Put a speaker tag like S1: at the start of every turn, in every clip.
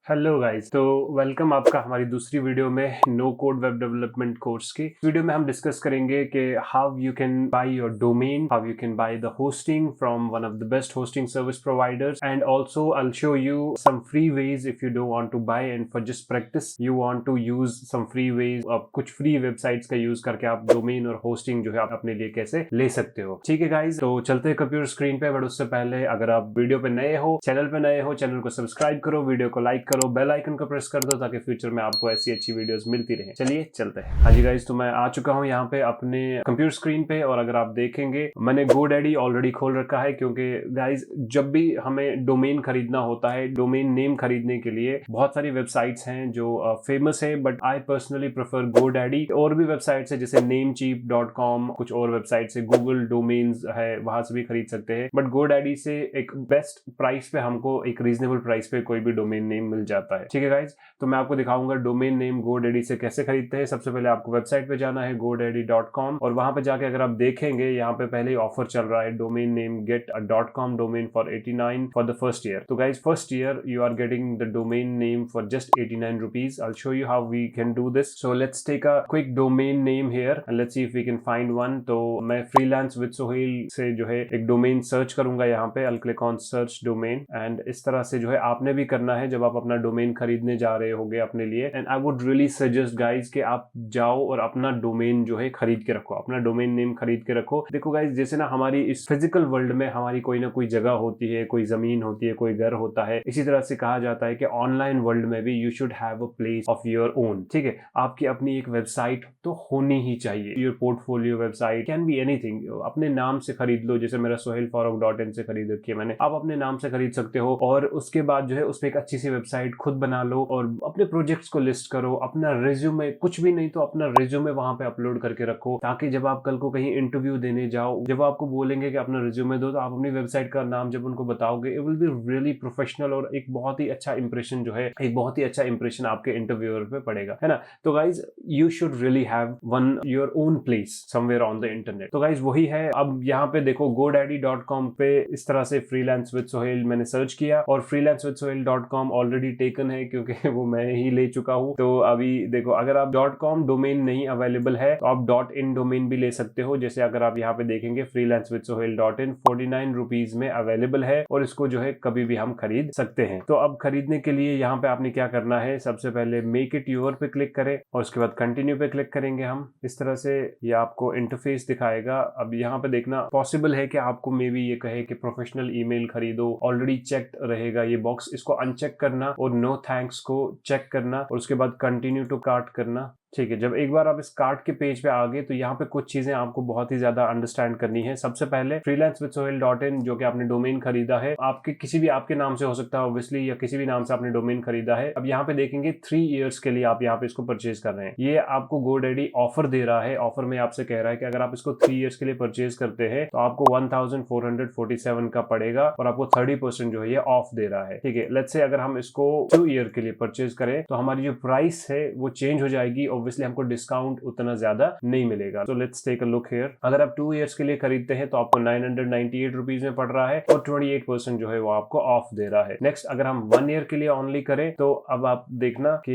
S1: Hello guys, तो welcome आपका हमारी दूसरी वीडियो में no code web development course की वीडियो में हम डिस्कस करेंगे कि how you can buy your domain, how you can buy the hosting from one of the best hosting service providers and also I will show you some free ways if you don't want to buy and for just practice you want to use some free ways. आप कुछ free websites का use करके आप domain और hosting जो है आप अपने लिए कैसे ले सकते हो। ठीक है गाइज, तो चलते हैं कंप्यूटर स्क्रीन पे। बट उससे पहले अगर आप वीडियो पे नए हो, चैनल पे नए हो, चैनल को सब्सक्राइब करो, वीडियो को लाइक करो, बेल आइकन को प्रेस कर दो ताकि फ्यूचर में आपको ऐसी अच्छी वीडियोस मिलती रहे। चलिए चलते हैं। हाँ जी गाइज, तो मैं आ चुका हूँ यहाँ पे अपने कंप्यूटर स्क्रीन पे और अगर आप देखेंगे मैंने GoDaddy ऑलरेडी खोल रखा है क्योंकि गाइज जब भी हमें डोमेन खरीदना होता है, डोमेन नेम खरीदने के लिए बहुत सारी वेबसाइट्स हैं जो फेमस है, but I personally prefer GoDaddy। और भी वेबसाइट्स है जैसे namecheap.com, कुछ और वेबसाइट्स है, गूगल डोमेन्स है, वहां से भी खरीद सकते हैं। बट GoDaddy से एक बेस्ट प्राइस पे हमको एक रीजनेबल प्राइस पे कोई भी डोमेन नेम मिल जाता है। ठीक है गाइज, तो मैं आपको दिखाऊंगा डोमेन नेम GoDaddy से कैसे खरीदते हैं। सबसे पहले आपको वेबसाइट पे जाना है godaddy.com और वहां पे जाके अगर आप देखेंगे यहाँ पे पहले ही ऑफर चल रहा है, domain name get a .com domain for 89 for the first year. तो guys first year you are getting the domain name for just 89 rupees। I'll show you how we can do this. So let's take a quick domain name here and let's see if we can find one। तो मैं freelance with Sohail से जो है एक domain search करूंगा यहाँ पे। I'll click on search domain and इस तरह से जो है आपने भी करना है जब आप अपना डोमेन खरीदने जा रहे होगे अपने लिए। And I would really suggest guys कि आप जाओ और अपना डोमेन जो है खरीद के रखो, अपना डोमेन नेम खरीद के रखो। देखो गाइज, जैसे ना हमारी इस फिजिकल वर्ल्ड में हमारी कोई ना कोई जगह होती है, कोई जमीन होती है, कोई घर होता है, इसी तरह से कहा जाता है कि ऑनलाइन वर्ल्ड में भी you should have a place of your own. ठीक है, आपकी अपनी एक वेबसाइट तो होनी ही चाहिए। Your portfolio website can be anything, अपने नाम से खरीद लो। जैसे मेरा sohailfarooq.in से खरीद रखी है मैंने, आप अपने नाम से खरीद सकते हो। और उसके बाद जो है उसमें एक अच्छी सी वेबसाइट खुद बना लो और अपने प्रोजेक्ट्स को लिस्ट करो, अपना रिज्यूमे, कुछ भी नहीं तो अपना रिज्यूमे वहां पे अपलोड करके रखो ताकि जब आप कल को कहीं इंटरव्यू देने जाओ, जब आपको बोलेंगे कि अपना रिज्यूमे दो, तो आप अपनी वेबसाइट का नाम जब उनको बताओगे it will be really professional और एक बहुत ही अच्छा इंप्रेशन जो है, एक बहुत ही अच्छा इंप्रेशन आपके इंटरव्यूअर पे पड़ेगा, है ना। तो guys you should really have one your own place somewhere on the internet. तो गाइज वही है। अब यहाँ पे देखो godaddy.com पे इस तरह से फ्रीलांस विद सोहेल मैंने सर्च किया और freelancewithsohail.com ऑलरेडी टेकन है क्योंकि वो मैं ही ले चुका हूँ। तो अभी देखो, अगर आप .com डोमेन नहीं अवेलेबल है तो आप .in डोमेन भी ले सकते हो। जैसे अगर आप यहाँ पे देखेंगे freelancewithsohail.in 49 रुपीज में अवेलेबल है और इसको जो है कभी भी हम खरीद सकते हैं। तो अब खरीदने के लिए यहाँ पे आपने क्या करना है, सबसे पहले मेक इट योर पे क्लिक करें और उसके बाद कंटिन्यू पे क्लिक करेंगे हम। इस तरह से ये आपको इंटरफेस दिखाएगा। अब यहाँ पे देखना पॉसिबल है कि आपको मे बी ये कहे कि प्रोफेशनल ईमेल खरीदो, ऑलरेडी चेक्ड रहेगा ये बॉक्स, इसको अनचेक करना और नो थैंक्स को चेक करना और उसके बाद कंटिन्यू टू कार्ट करना। ठीक है, जब एक बार आप इस कार्ट के पेज पे आ गए तो यहाँ पे कुछ चीजें आपको बहुत ही ज्यादा अंडरस्टैंड करनी है। सबसे पहले freelancewithsohail.in जो कि आपने डोमेन खरीदा है, आपके किसी भी आपके नाम से हो सकता है ऑब्वियसली, या किसी भी नाम से आपने डोमेन खरीदा है। अब यहाँ पे देखेंगे 3 इयर्स के लिए आप यहाँ पे इसको परचेज कर रहे हैं। ये आपको GoDaddy ऑफर दे रहा है। ऑफर में आपसे कह रहा है कि अगर आप इसको 3 इयर्स के लिए परचेज करते हैं तो आपको 1447 का पड़ेगा और आपको 30% जो है ये ऑफ दे रहा है। ठीक है, लेट्स से अगर हम इसको 2 ईयर के लिए परचेज करें तो हमारी जो प्राइस है वो चेंज हो जाएगी। ऑब्वियसली हमको डिस्काउंट उतना ज्यादा नहीं मिलेगा। तो let's take a look here. अगर आप 2 इयर्स के लिए खरीदते हैं तो आपको 998 रुपीज में पड़ रहा है और 28% जो है वो आपको ऑफ दे रहा है। नेक्स्ट, अगर हम 1 ईयर के लिए ओनली करें तो अब आप देखना कि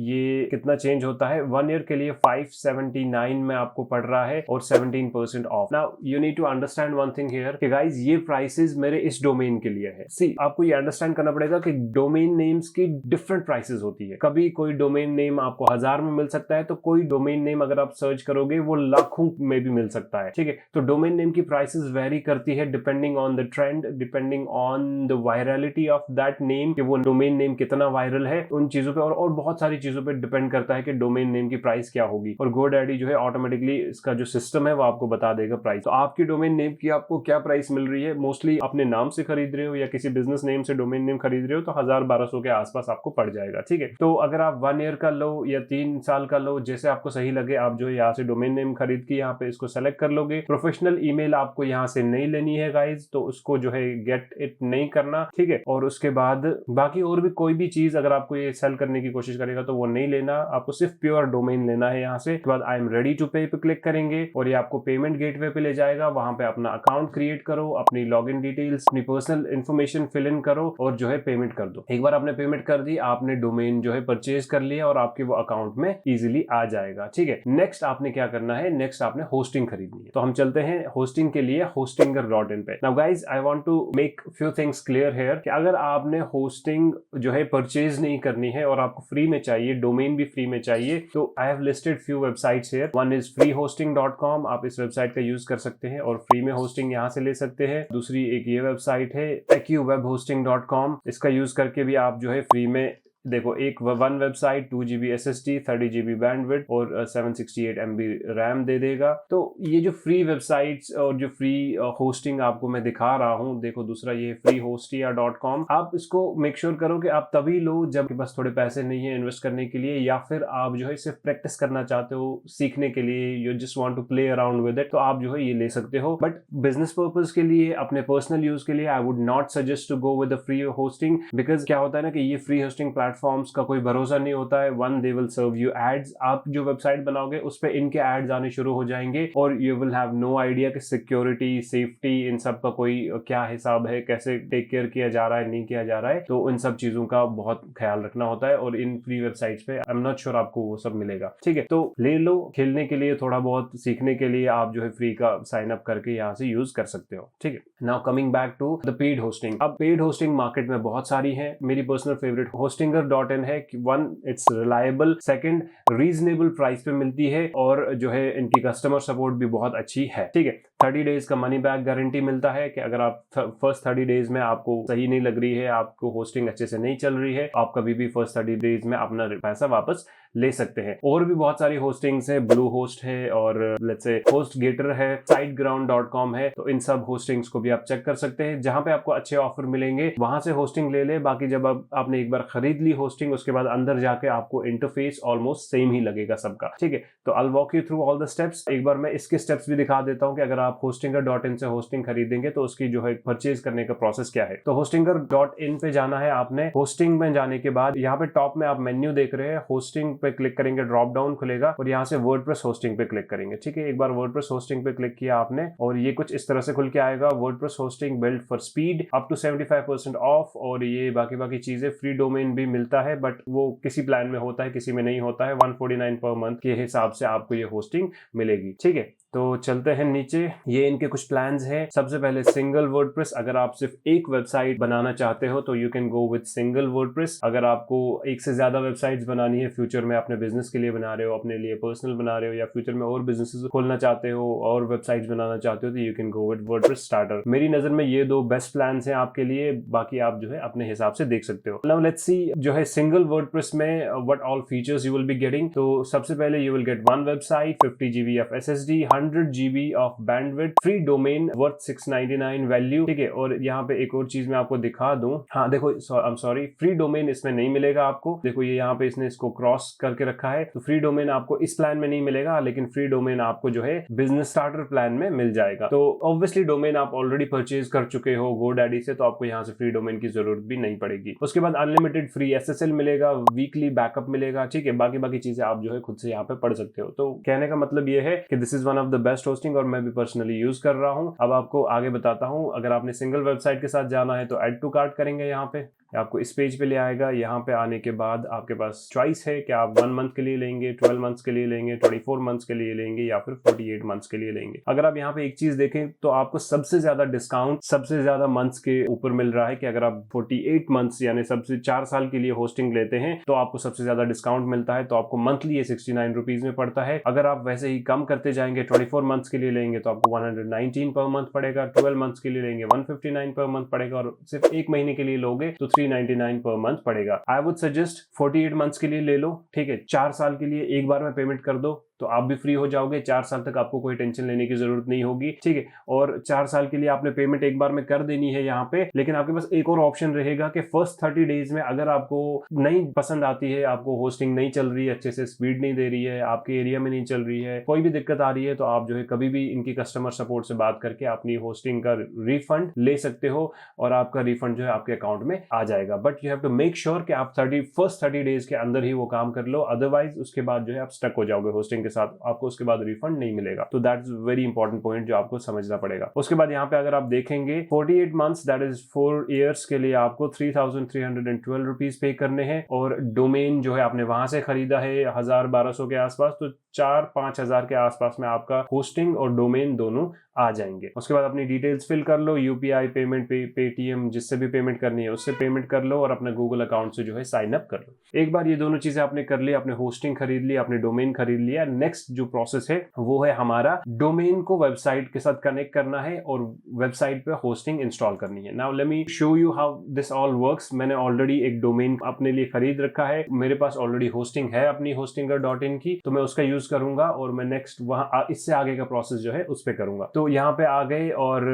S1: ये कितना चेंज होता है। 1 ईयर के लिए 579 में आपको पड़ रहा है और 17% off. Now you need to understand one thing here कि गाइस ये प्राइसेस मेरे इस डोमेन के लिए है। सी, आपको ये अंडरस्टैंड करना पड़ेगा कि डोमेन नेम्स की डिफरेंट प्राइसेस होती है। कभी कोई डोमेन नेम आपको 1000 में मिल सकता है तो कोई डोमेन नेम अगर आप सर्च करोगे वो लाखों में भी मिल सकता है। ठीक है, तो डोमेन नेम की प्राइसेस वेरी करती है depending on the trend, depending on the virality of that name, कि वो डोमेन नेम कितना वायरल है, उन चीजों पे और बहुत सारी चीजों पे डिपेंड करता है कि डोमेन नेम की प्राइस क्या होगी। और GoDaddy जो है ऑटोमेटिकली इसका जो सिस्टम है वो आपको बता देगा प्राइस। तो आपकी डोमेन नेम की आपको क्या प्राइस मिल रही है, मोस्टली अपने नाम से खरीद रहे हो या किसी बिजनेस नेम से डोमेन नेम खरीद रहे हो तो 1000-1200 के आसपास आपको पड़ जाएगा। ठीक है, तो अगर आप 1 ईयर का लो या 3 साल का कर लो, जैसे आपको सही लगे आप जो है यहाँ से डोमेन नेम खरीद के यहाँ पे इसको सेलेक्ट कर लोगे। प्रोफेशनल ईमेल आपको यहाँ से नहीं लेनी है गाइज, तो उसको जो है गेट इट नहीं करना, ठीक है। और उसके बाद बाकी और भी कोई भी चीज अगर आपको ये सेल करने की कोशिश करेगा तो वो नहीं लेना, आपको सिर्फ प्योर डोमेन लेना है यहाँ से। उसके बाद आई एम रेडी टू पे पे क्लिक करेंगे और ये आपको पेमेंट गेटवे पे ले जाएगा। वहां पे अपना अकाउंट क्रिएट करो, अपनी लॉगिन डिटेल्स, अपनी पर्सनल इन्फॉर्मेशन फिल इन करो और जो है पेमेंट कर दो। एक बार आपने पेमेंट कर दी, आपने डोमेन जो है परचेज कर लिया और आपके वो अकाउंट में इजीली आ जाएगा, ठीक है। नेक्स्ट आपने क्या करना है, नेक्स्ट आपने होस्टिंग खरीदनी है। तो हम चलते हैं होस्टिंग के लिए hostinger.in पे। Now guys I want to make few things clear here कि अगर आपने होस्टिंग जो है परचेज नहीं करनी है और आपको फ्री में चाहिए, डोमेन भी फ्री में चाहिए, तो I have listed few websites here. One is freehosting.com, आप इस वेबसाइट का यूज कर सकते हैं और फ्री में होस्टिंग यहाँ से ले सकते हैं। दूसरी एक ये वेबसाइट है aqwebhosting.com, इसका यूज करके भी आप जो है फ्री में, देखो एक one website 2 GB SSD, 30 GB bandwidth और 768 MB रैम दे देगा। तो ये जो फ्री वेबसाइट्स और जो फ्री होस्टिंग आपको मैं दिखा रहा हूँ, देखो दूसरा ये freehostia.com, आप इसको मेक श्योर करो कि आप तभी लो जब आपके पास थोड़े पैसे नहीं है इन्वेस्ट करने के लिए, या फिर आप जो है सिर्फ प्रैक्टिस करना चाहते हो सीखने के लिए, you just want to play around with it, तो आप जो है ये ले सकते हो। बट बिजनेस पर्पज के लिए, अपने पर्सनल यूज के लिए I would not suggest to go with the free hosting, because क्या होता है ना कि ये फ्री होस्टिंग प्लेटफॉर्म्स का कोई भरोसा नहीं होता है। One, they will serve you ads, आप जो वेबसाइट बनाओगे उस पे इनके एड्स आने शुरू हो जाएंगे और you will have no idea कि सिक्योरिटी, सेफ्टी, इन सब का कोई क्या हिसाब है, कैसे टेक केयर किया जा रहा है, नहीं किया जा रहा है। तो इन सब चीजों का बहुत ख्याल रखना होता है और इन फ्री वेबसाइट्स पे आई एम नॉट श्योर आपको वो सब मिलेगा, ठीक है। तो ले लो, खेलने के लिए, थोड़ा बहुत सीखने के लिए आप जो है फ्री का साइन अप करके यहाँ से यूज कर सकते हो, ठीक है। Now coming back to the paid hosting. अब पेड होस्टिंग मार्केट में बहुत सारी है। मेरी पर्सनल फेवरेट hostinger.in है कि one, it's reliable, second reasonable price पे मिलती है और जो है इनकी कस्टमर सपोर्ट भी बहुत अच्छी है, ठीक है। 30 डेज का मनी बैक गारंटी मिलता है कि अगर आप फर्स्ट 30 डेज में आपको सही नहीं लग रही है, आपको होस्टिंग अच्छे से नहीं चल रही है, आप कभी भी फर्स्ट 30 डेज में अपना पैसा वापस ले सकते हैं। और भी बहुत सारी होस्टिंग्स है, ब्लू होस्ट है और लेट्स से HostGator है, siteground.com है। तो इन सब होस्टिंग्स को भी आप चेक कर सकते हैं, जहां पे आपको अच्छे ऑफर मिलेंगे वहां से होस्टिंग ले ले। बाकी जब आपने एक बार खरीद ली होस्टिंग, उसके बाद अंदर जाके आपको इंटरफेस ऑलमोस्ट सेम ही लगेगा सबका, ठीक है। तो I will walk you through all the steps. एक बार मैं इसके स्टेप्स भी दिखा देता हूं कि अगर आप hostinger.in से होस्टिंग खरीदेंगे तो उसकी जो है परचेज करने का प्रोसेस क्या है। तो hostinger.in पे जाना है आपने। होस्टिंग में जाने के बाद यहाँ पे टॉप में आप मेन्यू देख रहे हैं, होस्टिंग पे क्लिक करेंगे, ड्रॉप डाउन खुलेगा और यहाँ से वर्डप्रेस होस्टिंग पे क्लिक करेंगे, ठीक है। एक बार वर्डप्रेस होस्टिंग पे क्लिक किया आपने और ये कुछ इस तरह से खुल के आएगा, WordPress hosting build for speed, up to 75% off, और ये बाकी चीजें, फ्री डोमेन भी मिलता है बट वो किसी प्लान में होता है, किसी में नहीं होता है। 149 पर मंथ के हिसाब से आपको ये होस्टिंग मिलेगी, ठीक है। तो चलते हैं नीचे, ये इनके कुछ प्लान्स हैं। सबसे पहले सिंगल वर्डप्रेस, अगर आप सिर्फ एक वेबसाइट बनाना चाहते हो तो you can go with single WordPress. अगर आपको एक से ज्यादा वेबसाइट्स बनानी है, फ्यूचर में अपने बिजनेस के लिए बना रहे हो, अपने लिए पर्सनल बना रहे हो, या फ्यूचर में और बिजनेसेस खोलना चाहते हो और वेबसाइट्स बनाना चाहते हो, तो you can go with WordPress starter. मेरी नजर में ये दो बेस्ट प्लान्स हैं आपके लिए, बाकी आप जो है अपने हिसाब से देख सकते हो। नाउ लेट्स सी जो है सिंगल वर्डप्रेस में what all features you will be getting. तो सबसे पहले you will get one website, 50 GB of SSD, 100 GB of bandwidth, free domain worth 699 value, ठीक है। और यहाँ पे एक और चीज मैं आपको दिखा दूं, हाँ देखो, I am sorry, free domain इसमें नहीं मिलेगा आपको। देखो ये यहाँ पे इसने इसको क्रॉस करके रखा है, तो फ्री डोमेन आपको इस प्लान में नहीं मिलेगा, लेकिन फ्री डोमेन आपको जो है बिजनेस स्टार्टर प्लान में मिल जाएगा। तो ऑब्वियसली डोमेन आप ऑलरेडी परचेज कर चुके हो GoDaddy से, तो आपको यहाँ से फ्री डोमेन की जरूरत भी नहीं पड़ेगी। उसके बाद अनलिमिटेड फ्री SSL मिलेगा, वीकली बैकअप मिलेगा, ठीक है। बाकी चीजें आप जो है खुद से यहाँ पे पढ़ सकते हो। तो कहने का मतलब ये है कि this is one of the best hosting और मैं भी पर्सनली यूज कर रहा हूं। अब आपको आगे बताता हूं। अगर आपने सिंगल वेबसाइट के साथ जाना है तो ऐड टू कार्ट करेंगे, यहाँ पे आपको इस पेज पे ले आएगा। यहाँ पे आने के बाद आपके पास चॉइस है कि आप 1 मंथ के लिए लेंगे, 12 मंथ्स के लिए लेंगे, 24 मंथ्स के लिए लेंगे या फिर 48 मंथ्स के लिए लेंगे। अगर आप यहाँ पे एक चीज देखें तो आपको सबसे ज्यादा डिस्काउंट सबसे ज्यादा मंथ्स के ऊपर मिल रहा है कि अगर आप 48 मंथ्स यानी सबसे 4 साल के लिए होस्टिंग लेते हैं तो आपको सबसे ज्यादा डिस्काउंट मिलता है। तो आपको मंथली ये 69 रुपीज में पड़ता है। अगर आप वैसे ही कम करते जाएंगे, 24 मंथ्स के लिए लेंगे तो आपको 119 पर मंथ पड़ेगा, 12 मंथ्स के लिए लेंगे 159 पर मंथ पड़ेगा, और सिर्फ एक महीने के लिए लोगे तो 399 पर मंथ पड़ेगा। आई वुड सजेस्ट 48 मंथ्स के लिए ले लो, ठीक है। 4 साल के लिए एक बार में पेमेंट कर दो, तो आप भी फ्री हो जाओगे। 4 साल तक आपको कोई टेंशन लेने की जरूरत नहीं होगी, ठीक है। और 4 साल के लिए आपने पेमेंट एक बार में कर देनी है यहाँ पे, लेकिन आपके पास एक और ऑप्शन रहेगा कि फर्स्ट 30 डेज में अगर आपको नहीं पसंद आती है, आपको होस्टिंग नहीं चल रही है, अच्छे से स्पीड नहीं दे रही है, आपके एरिया में नहीं चल रही है, कोई भी दिक्कत आ रही है, तो आप जो है कभी भी इनकी कस्टमर सपोर्ट से बात करके अपनी होस्टिंग का रिफंड ले सकते हो और आपका रिफंड जो है आपके अकाउंट में आ जाएगा। But you have to make sure कि आप फर्स्ट 30 डेज के अंदर ही वो काम कर लो, अदरवाइज उसके बाद जो है आप स्टक हो जाओगे होस्टिंग के साथ, आपको उसके बाद रिफंड नहीं मिलेगा। तो that is very important point जो आपको समझना पड़ेगा। उसके बाद यहाँ पे अगर आप देखेंगे 48 मंथ्स दैट इज 4 ईयर्स के लिए आपको 3,312 रुपीज पे करने हैं, और डोमेन जो है आपने वहां से खरीदा है 1,000-1,200 के आसपास, तो 4-5 हजार के आसपास में आपका होस्टिंग और डोमेन दोनों आ जाएंगे। उसके बाद अपनी डिटेल्स फिल कर लो, यूपीआई पेमेंट, पेटीएम, जिससे भी पेमेंट करनी है उससे पेमेंट कर लो, और अपने गूगल अकाउंट से जो है साइन अप कर लो। एक बार ये दोनों चीजें आपने कर ली, आपने होस्टिंग खरीद ली, आपने डोमेन खरीद लिया, नेक्स्ट जो प्रोसेस है वो है हमारा डोमेन को वेबसाइट के साथ कनेक्ट करना है और वेबसाइट पे होस्टिंग इंस्टॉल करनी है। Now let me show you how this all works. मैंने ऑलरेडी एक डोमेन अपने लिए खरीद रखा है, मेरे पास ऑलरेडी होस्टिंग है अपनी hostinger.in की, तो मैं उसका यूज करूंगा और मैं नेक्स्ट वहां इससे आगे का प्रोसेस जो है उस पे करूंगा। तो यहाँ पे आ गए, और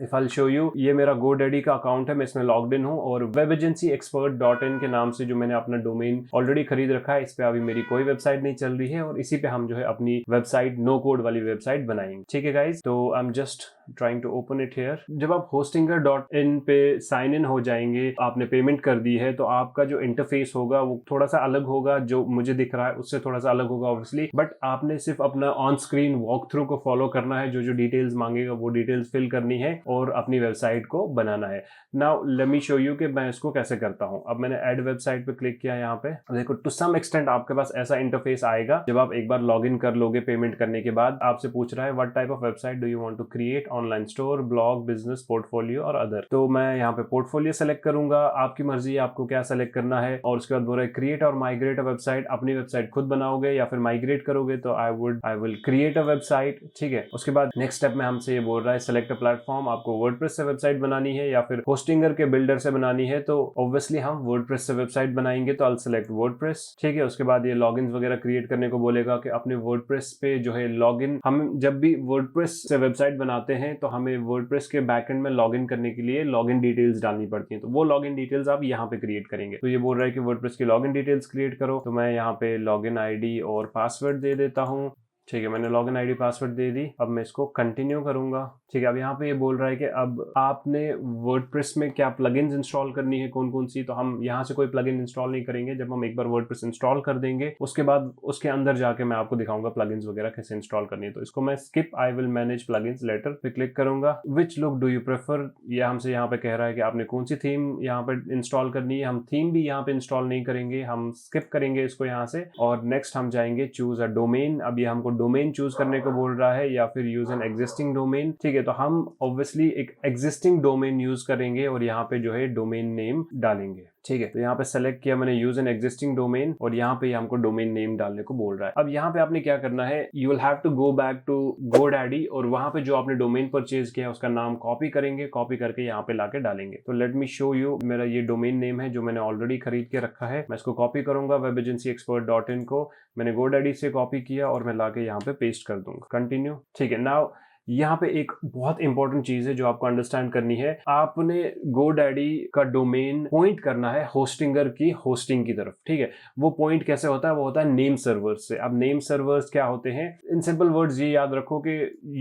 S1: इफ आई शो यू, ये मेरा GoDaddy का अकाउंट है, मैं इसमें लॉग्ड इन हूँ, और webagencyexpert.in के नाम से जो मैंने अपना डोमेन ऑलरेडी खरीद रखा है, इस पे अभी मेरी कोई वेबसाइट नहीं चल रही है, और इसी पे हम जो है अपनी वेबसाइट, नो कोड वाली वेबसाइट बनाएंगे। ठीक है गाइज, तो I am just trying to open it here. जब आप hostinger.in पे साइन इन हो जाएंगे, आपने पेमेंट कर दी है, तो आपका जो इंटरफेस होगा वो थोड़ा सा अलग होगा, जो मुझे दिख रहा है उससे थोड़ा सा अलग होगा ऑब्वियसली, बट आपने सिर्फ अपना ऑन स्क्रीन वॉक थ्रू को फॉलो करना है, जो जो डिटेल्स मांगेगा वो डिटेल्स फिल करनी है और अपनी वेबसाइट को बनाना है। Now let me show you कि मैं इसको कैसे करता हूं। अब मैंने ऐड वेबसाइट पे क्लिक किया, यहाँ पे देखो टू सम एक्सटेंट आपके पास ऐसा इंटरफेस आएगा। जब आप एक बार लॉग इन कर लोगे पेमेंट करने के बाद, आपसे पूछ रहा है what type of website do you want to create, online store, blog, business, portfolio और अदर। तो मैं यहाँ पे पोर्टफोलियो सेलेक्ट करूंगा, आपकी मर्जी है आपको क्या सेलेक्ट करना है। और उसके बाद बोल रहा है क्रिएट और माइग्रेट अ वेबसाइट, अपनी वेबसाइट खुद बनाओगे या फिर माइग्रेट करोगे, तो I will create a website. ठीक है, उसके बाद नेक्स्ट स्टेप में हमसे ये बोल रहा है सेलेक्ट अ प्लेटफॉर्म, आपको वर्डप्रेस से वेबसाइट बनानी है या फिर होस्टिंगर के बिल्डर से बनानी है, तो ऑब्वियसली हम वर्डप्रेस से वेबसाइट बनाएंगे, तो आई सेलेक्ट वर्डप्रेस। ठीक है, उसके बाद ये लॉगिन वगैरह क्रिएट करने को बोलेगा कि अपने वर्डप्रेस पे जो है लॉगिन, हम जब भी वर्डप्रेस से वेबसाइट बनाते हैं तो हमें वर्डप्रेस के बैकएंड में लॉगिन करने के लिए लॉगिन डिटेल्स डालनी पड़ती हैं, तो वो लॉगिन डिटेल्स आप यहाँ पे क्रिएट करेंगे। तो ये बोल रहा है कि वर्डप्रेस की लॉगिन डिटेल्स क्रिएट करो, तो मैं यहाँ पे लॉगिन आईडी और पासवर्ड दे देता हूँ। ठीक है, मैंने लॉगिन आईडी पासवर्ड दे दी। अब मैं इसको कंटिन्यू करूंगा। ठीक है, अब यहाँ पे ये बोल रहा है कि अब आपने वर्डप्रेस में क्या प्लगइन्स इंस्टॉल करनी है, कौन कौन सी। तो हम यहाँ से कोई प्लगइन इंस्टॉल नहीं करेंगे, जब हम एक बार वर्डप्रेस इंस्टॉल कर देंगे उसके बाद उसके अंदर जाके मैं आपको दिखाऊंगा प्लगइन्स वगैरह कैसे इंस्टॉल करनी है। तो इसको मैं skip I will manage plugins later पे क्लिक करूंगा। Which look do you prefer, ये हमसे यहाँ पे कह रहा है कि आपने कौन सी थीम यहाँ पे इंस्टॉल करनी है। हम थीम भी यहाँ पे इंस्टॉल नहीं करेंगे, हम स्किप करेंगे इसको यहाँ से, और नेक्स्ट हम जाएंगे चूज अ डोमेन। अब ये हमको डोमेन चूज करने को बोल रहा है या फिर यूज एन एग्जिस्टिंग डोमेन। ठीक है, तो हम ऑब्वियसली एक एग्जिस्टिंग डोमेन यूज करेंगे और यहाँ पे जो है डोमेन नेम डालेंगे। ठीक है, तो यहाँ पे सेलेक्ट किया मैंने यूज एन एग्जिस्टिंग डोमेन, और यहाँ पे हमको डोमेन नेम डालने को बोल रहा है। अब यहाँ पे आपने क्या करना है, you will have to go back to GoDaddy, और वहां पे जो आपने डोमेन परचेज किया उसका नाम कॉपी करेंगे, कॉपी करके यहाँ पे लाके डालेंगे। तो लेट मी शो यू, मेरा ये डोमेन नेम है जो मैंने ऑलरेडी खरीद के रखा है, मैं इसको कॉपी करूंगा। webagencyexpert.in को मैंने GoDaddy से कॉपी किया और मैं लाके यहाँ पे पेस्ट कर दूंगा। कंटिन्यू। ठीक है, नाउ यहाँ पे एक बहुत इंपॉर्टेंट चीज है जो आपको अंडरस्टैंड करनी है। आपने GoDaddy का डोमेन पॉइंट करना है होस्टिंगर की होस्टिंग की तरफ। ठीक है, वो पॉइंट कैसे होता है, वो होता है नेम सर्वर्स से। अब नेम सर्वर्स क्या होते हैं, इन सिंपल वर्ड्स ये याद रखो कि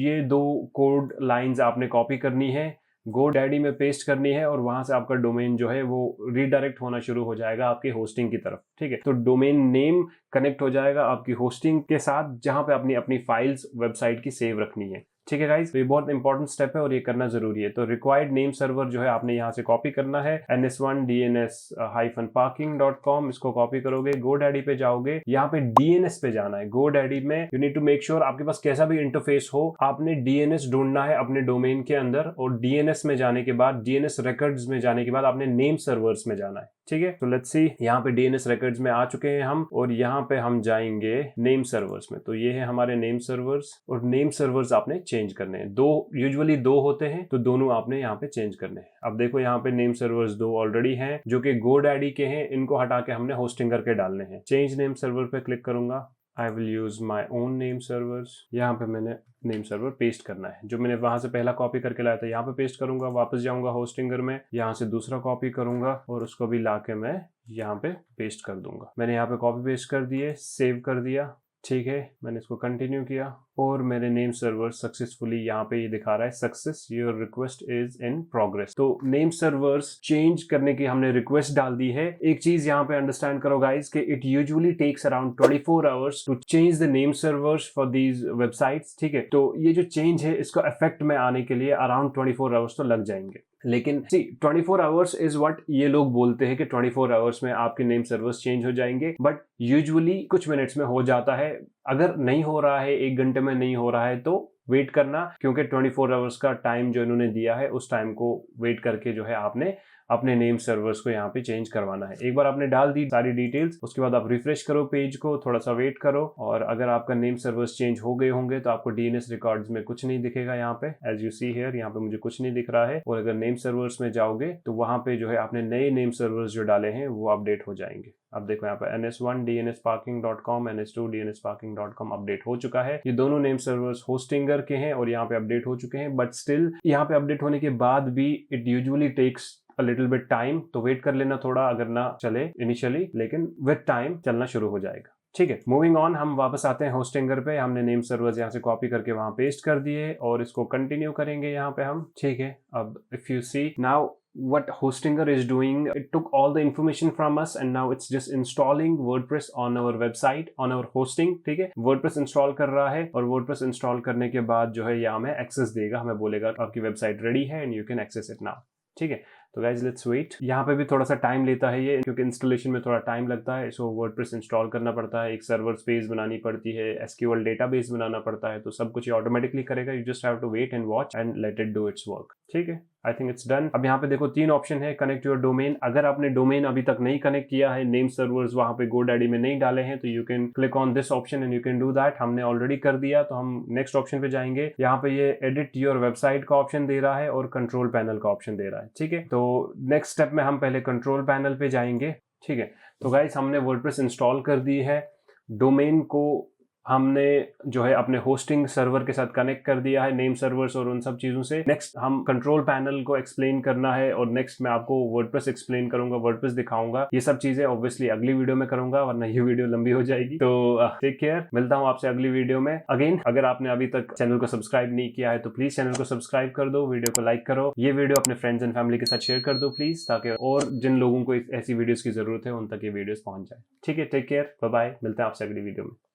S1: ये 2 कोड लाइंस आपने कॉपी करनी है, GoDaddy में पेस्ट करनी है, और वहां से आपका डोमेन जो है वो रीडायरेक्ट होना शुरू हो जाएगा आपकी होस्टिंग की तरफ। ठीक है, तो डोमेन नेम कनेक्ट हो जाएगा आपकी होस्टिंग के साथ, जहां पे अपनी अपनी फाइल्स वेबसाइट की सेव रखनी है। ठीक है गाइस, तो ये बहुत इंपॉर्टेंट स्टेप है और ये करना जरूरी है। तो रिक्वायर्ड नेम सर्वर जो है आपने यहाँ से कॉपी करना है, ns1dns-parking.com, इसको कॉपी करोगे, GoDaddy पे जाओगे, यहाँ पे DNS पे जाना है। GoDaddy में you need to make sure आपके पास कैसा भी इंटरफेस हो, आपने DNS ढूंढना है अपने डोमेन के अंदर, और DNS में जाने के बाद, DNS रिकॉर्ड्स में जाने के बाद आपने नेम सर्वर्स में जाना है। ठीक है, तो लेट्स सी, यहाँ पे DNS रिकॉर्ड्स में आ चुके हैं हम, और यहाँ पे हम जाएंगे नेम सर्वर्स में। तो ये है हमारे नेम सर्वर्स, और नेम सर्वर्स आपने चेंज करने हैं। यूजुअली दो होते हैं, तो दोनों आपने यहाँ पे चेंज करने हैं। अब देखो यहाँ पे नेम सर्वर्स 2 ऑलरेडी हैं जो कि GoDaddy के हैं, इनको हटा के हमने होस्टिंगर के डालने हैं। चेंज नेम सर्वर पे क्लिक करूंगा। I will use my own name servers. यहाँ पे मैंने नेम सर्वर पेस्ट करना है, जो मैंने वहां से पहला कॉपी करके लाया था यहाँ पे पेस्ट करूंगा, वापस जाऊंगा होस्टिंगर में, यहाँ से दूसरा कॉपी करूंगा और उसको भी लाके मैं यहाँ पे पेस्ट कर दूंगा। मैंने यहाँ पे कॉपी पेस्ट कर दिए, सेव कर दिया, ठीक है। मैंने इसको कंटिन्यू किया और मेरे नेम सर्वर सक्सेसफुली यहाँ पे ये दिखा रहा है success, your request is in progress. तो नेम सर्वर्स चेंज करने की हमने रिक्वेस्ट डाल दी है। एक चीज यहाँ पे अंडरस्टैंड करो गाइस कि it usually takes around 24 hours to change the name servers for these websites, ठीक है। तो ये जो चेंज है इसको इफेक्ट में आने के लिए अराउंड 24 आवर्स तो लग जाएंगे। लेकिन 24 आवर्स इज व्हाट ये लोग बोलते हैं कि 24 आवर्स में आपके नेम सर्वर्स चेंज हो जाएंगे, बट यूजुअली कुछ मिनट्स में हो जाता है। अगर नहीं हो रहा है, 1 घंटे में नहीं हो रहा है, तो वेट करना, क्योंकि 24 आवर्स का टाइम जो इन्होंने दिया है उस टाइम को वेट करके जो है आपने अपने नेम सर्वर्स को यहाँ पे चेंज करवाना है। एक बार आपने डाल दी सारी डिटेल्स, उसके बाद आप रिफ्रेश करो पेज को, थोड़ा सा वेट करो, और अगर आपका नेम सर्वर्स चेंज हो गए होंगे तो आपको डीएनएस रिकॉर्ड्स में कुछ नहीं दिखेगा। यहाँ पे एज यू सी हियर, यहाँ पे मुझे कुछ नहीं दिख रहा है। और अगर नेम सर्वर्स में जाओगे तो वहां पे जो है आपने नए नेम सर्वर्स जो डाले हैं वो अपडेट हो जाएंगे। अब देखो यहाँ पे ns1 dnsparking.com, ns2 dnsparking.com update हो चुका है। ये दोनों नेम सर्वर्स होस्टिंगर के हैं और यहाँ पे अपडेट हो चुके हैं, बट स्टिल यहाँ पे अपडेट होने के बाद भी it usually takes a little bit time, तो वेट कर लेना थोड़ा, अगर ना चले इनिशियली, लेकिन विद टाइम चलना शुरू हो जाएगा, ठीक है। मूविंग ऑन, हम वापस आते हैं होस्टिंगर पे। हमने नेम सर्वर्स यहाँ से कॉपी करके वहां पेस्ट कर दिए और इसको कंटिन्यू करेंगे यहाँ पे हम, ठीक है। अब if you see now what Hostinger is doing, it took all the information from us and now it's just installing WordPress on our website, on our hosting, ठीक है। WordPress इंस्टॉल कर रहा है और WordPress इंस्टॉल करने के बाद जो है ये हमें एक्सेस देगा, हमें बोलेगा आपकी वेबसाइट रेडी है and you can access it now, ठीक है। तो गाइज लेट्स वेट। यहाँ पे भी थोड़ा सा टाइम लेता है ये, क्योंकि इंस्टॉलेशन में थोड़ा टाइम लगता है। सो वर्डप्रेस इंस्टॉल करना पड़ता है, एक सर्वर स्पेस बनानी पड़ती है, एसक्यूएल डेटाबेस बनाना पड़ता है, तो सब कुछ ये ऑटोमेटिकली करेगा। You just have to wait and watch and let it do its work, ठीक है। I think it's done. अब यहाँ पे देखो 3 ऑप्शन है, कनेक्ट योर डोमेन। अगर आपने डोमेन अभी तक नहीं कनेक्ट किया है, नेम सर्वर्स वहां पे GoDaddy में नहीं डाले हैं, तो you can click on this option and you can do that. हमने ऑलरेडी कर दिया, तो हम नेक्स्ट ऑप्शन पे जाएंगे। यहाँ पे ये एडिट योर वेबसाइट का ऑप्शन दे रहा है और कंट्रोल पैनल का ऑप्शन दे रहा है, ठीक है। तो नेक्स्ट स्टेप में हम पहले कंट्रोल पैनल पे जाएंगे, ठीक है। तो गाइस हमने वर्डप्रेस इंस्टॉल कर दी है, डोमेन को हमने जो है अपने होस्टिंग सर्वर के साथ कनेक्ट कर दिया है, नेम सर्वर्स और उन सब चीजों से। नेक्स्ट हम कंट्रोल पैनल को एक्सप्लेन करना है और नेक्स्ट मैं आपको वर्डप्रेस एक्सप्लेन करूंगा, वर्डप्रेस दिखाऊंगा। ये सब चीजें ऑब्वियसली अगली वीडियो में करूंगा, वरना ये वीडियो लंबी हो जाएगी। तो टेक केयर, मिलता हूं आपसे अगली वीडियो में। अगेन, अगर आपने अभी तक चैनल को सब्सक्राइब नहीं किया है तो प्लीज चैनल को सब्सक्राइब कर दो, वीडियो को लाइक करो, ये वीडियो अपने फ्रेंड्स एंड फैमिली के साथ शेयर कर दो प्लीज, ताकि और जिन लोगों को ऐसी वीडियोस की जरूरत है उन तक ये वीडियोस पहुंच जाए, ठीक है। टेक केयर, बाय बाय, मिलते हैं आपसे अगली वीडियो में।